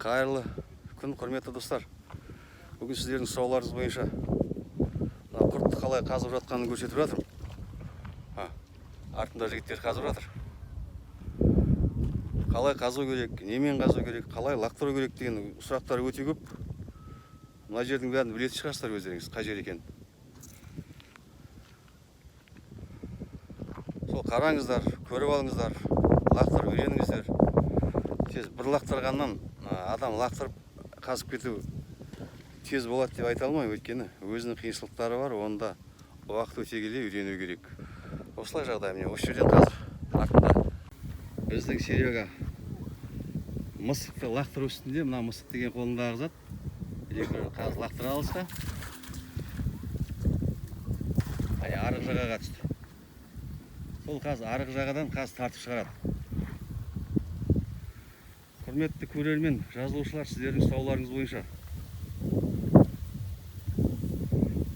Қайырлы күн, құрметті достар. Бүгін сіздердің сұрауларыңыз бойынша құртты қалай қазып жатқанын көрсетіп жатырмын. Артында жігіттер қазып жатыр. Қалай қазу керек, немен қазу керек, қалай лақтыру керек деген сұрақтар өте көп. Мына жердің бәрін білетін шығарсыздар өздеріңіз, қай жер екенін. Сол қараңыздар, көріп алыңыздар, лақтырып үйреніңіздер. Тез бір лақтырғаннан адам лақтырып қазып кету тез болады деп айта алмаймын, өйткені өзінің қиыншылықтары бар, онда уақыт өте келе үйрену керек. Осылай жағдай, міне осы жерден қазір артында біздің Серега мысықты лақтыру үстінде. Мына мысық деген қолындағы зат. Қазір лақтыра алысқа. Арғы жағаға түсті. Сол қазір арғы жағадан қазір тартып шығарады. Құрметті көрермен, жазылушылар, сіздердің сұрауларыңыз бойынша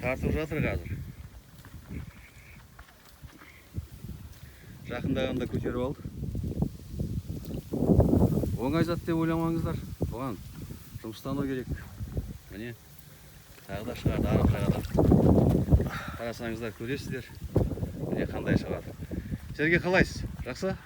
тартып жатыр қазір. Жақындағанда көтеріп алды. Оңай зат деп ойламаңыздар. Бұған жұмыстану керек. Міне, тағы да шығарды арғы жағадан. Қарасаңыздар көресіздер. Міне қандай шығады. Сізге қалайсыз? Жақсы?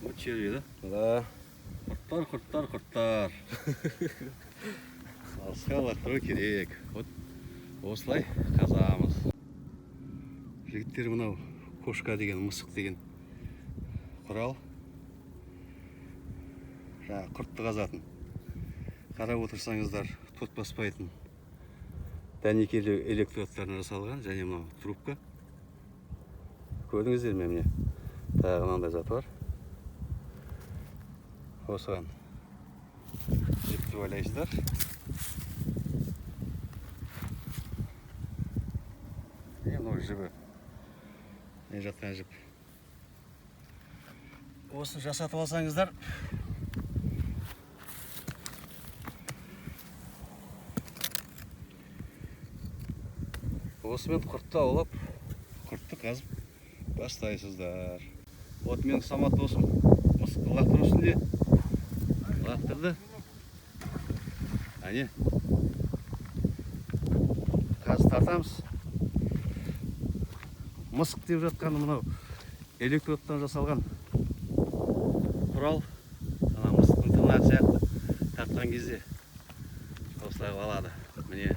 Вот черви, да? Да. Құрттар. Алысқа лақтыру керек. Вот осылай қазамыз. Жігіттер мынау кошка деген, мысық деген құрал. Құртты қазатын. Қарап отырсаңыздар, тот баспайтын дәнекерлі электродтардан жасалған, және мынау трубка. Көрдіңіздер ме, міне? Тағы мынандай зат бар. Осыған жіпті байлайсыздар. Мынау жібі. Мен жатқан жіп. Осыны жасатып алсаңыздар, осымен құртты аулап, құртты қазып бастайсыздар. Вот менің самат досым мысықты лақтыру үстінде. Лақтырды. Әне. Қазір тартамыз. Мысық деп жатқаны мынау электродтан жасалған құрал. Ана мысықтың тырнағы сияқты тартқан кезде осылай алады. Міне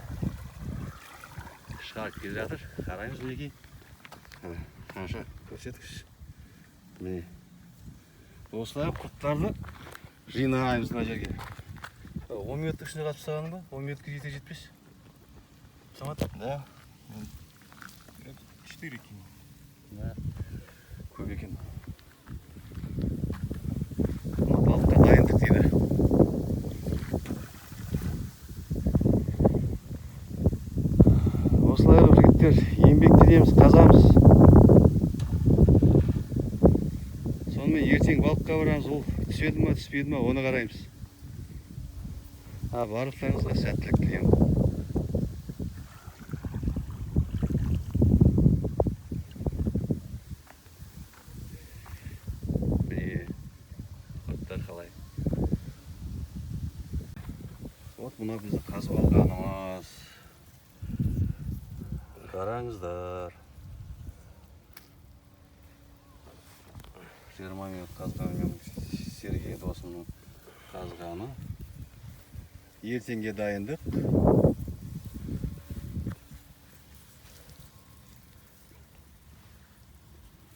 шығарып келе жатыр. Қараймыз мінекей. Қанша көрсеткіш. Міне осылай құрттарды жинаймыз мына жерге. 10 минуттың ішінде қатып тастағаның ба? 10 минутқа жетпес. Самат? Да. 4 кило. Да. Көп екен. Балыққа дайындық дейді. Осылай жігіттер, еңбектенеміз, қазамыз. Сонымен ертең балыққа барамыз, ол түседі ма, түспеді ма, оны қараймыз. Барлықтарыңызға сәттілік тілеймін. Міне, құрттар қалай. Вот мұна бізді қазып алғанымыз. Қараңыздар. 20 минут қазғанымен Сергей досымның қазғаны. Ертеңге дайындық.